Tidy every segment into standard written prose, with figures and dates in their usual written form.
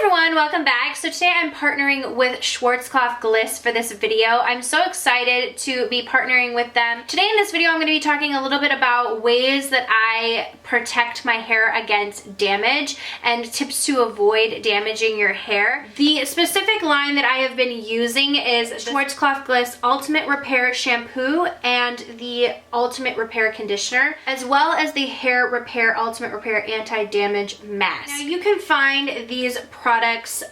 everyone, welcome back. So today I'm partnering with Schwarzkopf Gliss for this video. I'm so excited to be partnering with them. Today in this video I'm going to be talking a little bit about ways that I protect my hair against damage and tips to avoid damaging your hair. The specific line that I have been using is Schwarzkopf Gliss Ultimate Repair Shampoo and the Ultimate Repair Conditioner, as well as the Hair Repair Ultimate Repair Anti-Damage Mask. Now you can find these products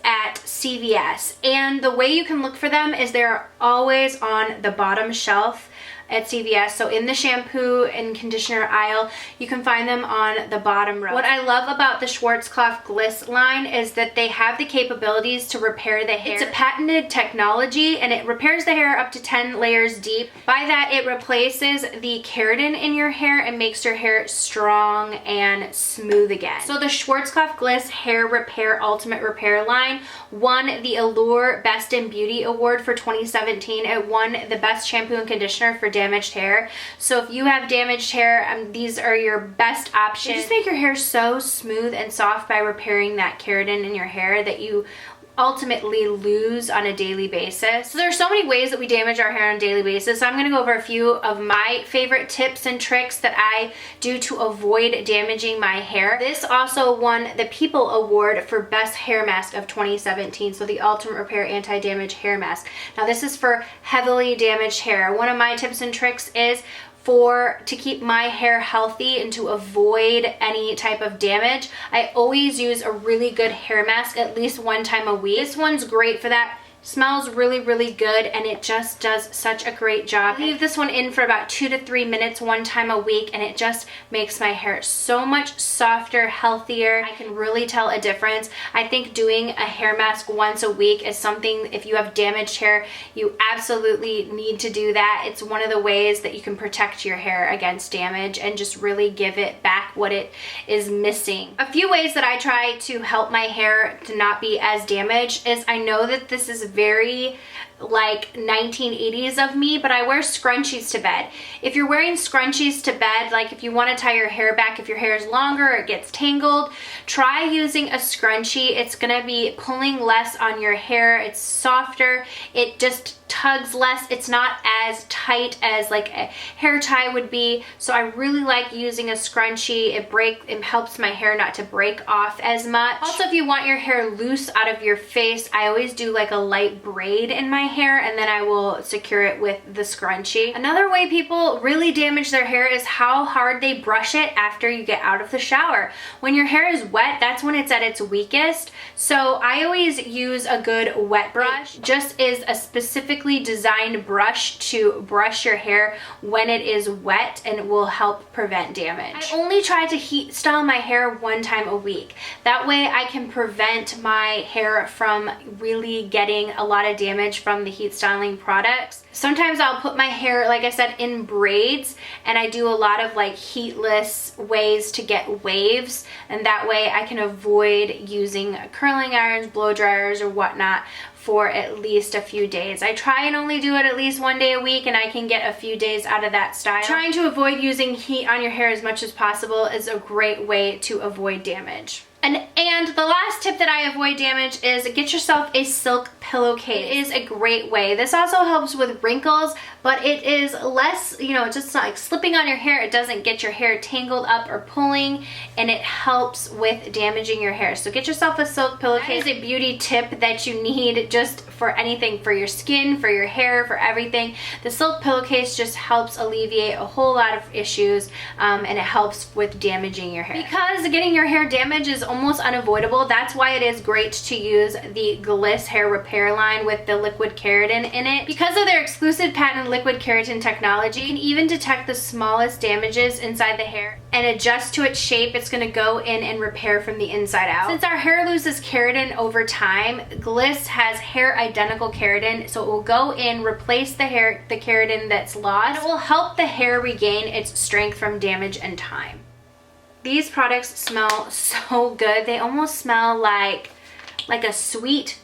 at CVS, and the way you can look for them is they're always on the bottom shelf at CVS. So in the shampoo and conditioner aisle, you can find them on the bottom row. What I love about the Schwarzkopf Gliss line is that they have the capabilities to repair the hair. It's a patented technology and it repairs the hair up to 10 layers deep. By that, it replaces the keratin in your hair and makes your hair strong and smooth again. So the Schwarzkopf Gliss Hair Repair Ultimate Repair line won the Allure Best in Beauty Award for 2017. It won the best shampoo and conditioner for damaged hair. So if you have damaged hair, these are your best options. They just make your hair so smooth and soft by repairing that keratin in your hair that you ultimately lose on a daily basis. So there are so many ways that we damage our hair on a daily basis. So I'm going to go over a few of my favorite tips and tricks that I do to avoid damaging my hair. This also won the People Award for Best Hair Mask of 2017. So the Ultimate Repair Anti-Damage Hair Mask. Now this is for heavily damaged hair. One of my tips and tricks is to keep my hair healthy and to avoid any type of damage. I always use a really good hair mask at least one time a week. This one's great for that. Smells really, really good, and it just does such a great job. I leave this one in for about 2 to 3 minutes one time a week, and it just makes my hair so much softer, healthier. I can really tell a difference. I think doing a hair mask once a week is something, if you have damaged hair, you absolutely need to do that. It's one of the ways that you can protect your hair against damage and just really give it back what it is missing. A few ways that I try to help my hair to not be as damaged is, I know that this is very like 1980s of me, but I wear scrunchies to bed. If you're wearing scrunchies to bed, like if you want to tie your hair back, if your hair is longer or it gets tangled, try using a scrunchie. It's gonna be pulling less on your hair. It's softer. It just tugs less. It's not as tight as like a hair tie would be. So I really like using a scrunchie. It helps my hair not to break off as much. Also, if you want your hair loose out of your face, I always do like a light braid in my hair, and then I will secure it with the scrunchie. Another way people really damage their hair is how hard they brush it after you get out of the shower. When your hair is wet, that's when it's at its weakest. So I always use a good wet brush. It just is a specifically designed brush to brush your hair when it is wet, and it will help prevent damage. I only try to heat style my hair one time a week. That way I can prevent my hair from really getting a lot of damage from the heat styling products. Sometimes I'll put my hair, like I said, in braids, and I do a lot of like heatless ways to get waves, and that way I can avoid using curling irons, blow dryers, or whatnot for at least a few days. I try and only do it at least one day a week, and I can get a few days out of that style. Trying to avoid using heat on your hair as much as possible is a great way to avoid damage. And the last tip that I avoid damage is get yourself a silk pillowcase. It is a great way. This also helps with wrinkles, but it is less, just like slipping on your hair. It doesn't get your hair tangled up or pulling, and it helps with damaging your hair. So get yourself a silk pillowcase. That is a beauty tip that you need just for anything, for your skin, for your hair, for everything. The silk pillowcase just helps alleviate a whole lot of issues, and it helps with damaging your hair. Because getting your hair damaged is almost unavoidable, that's why it is great to use the Gliss hair repair line with the liquid keratin in it. Because of their exclusive patent liquid keratin technology, you can even detect the smallest damages inside the hair and adjust to its shape. It's going to go in and repair from the inside out. Since our hair loses keratin over time, Gliss has hair identical keratin, so it will go in, replace the keratin that's lost, and it will help the hair regain its strength from damage and time. These products smell so good. They almost smell like a sweet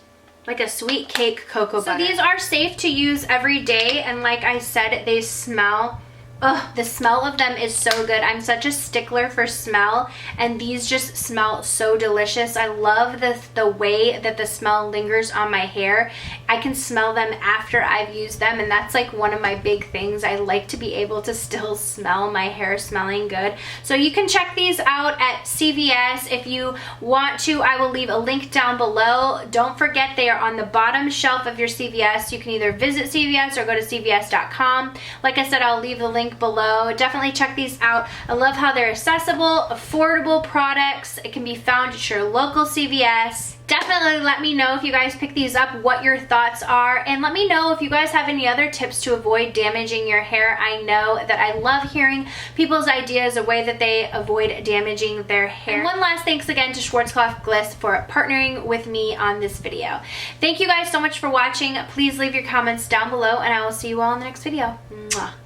cake cocoa butter. So these are safe to use every day, and like I said, they smell Ugh, the smell of them is so good. I'm such a stickler for smell, and these just smell so delicious. I love the way that the smell lingers on my hair. I can smell them after I've used them, and that's like one of my big things. I like to be able to still smell my hair smelling good. So you can check these out at CVS if you want to. I will leave a link down below. Don't forget, they are on the bottom shelf of your CVS. You can either visit CVS or go to cvs.com. Like I said, I'll leave the link below. Definitely check these out. I love how they're accessible, affordable products. It can be found at your local CVS. Definitely let me know if you guys pick these up, what your thoughts are, and let me know if you guys have any other tips to avoid damaging your hair. I know that I love hearing people's ideas, a way that they avoid damaging their hair. And one last thanks again to Schwarzkopf Gliss for partnering with me on this video. Thank you guys so much for watching. Please leave your comments down below, and I will see you all in the next video. Mwah.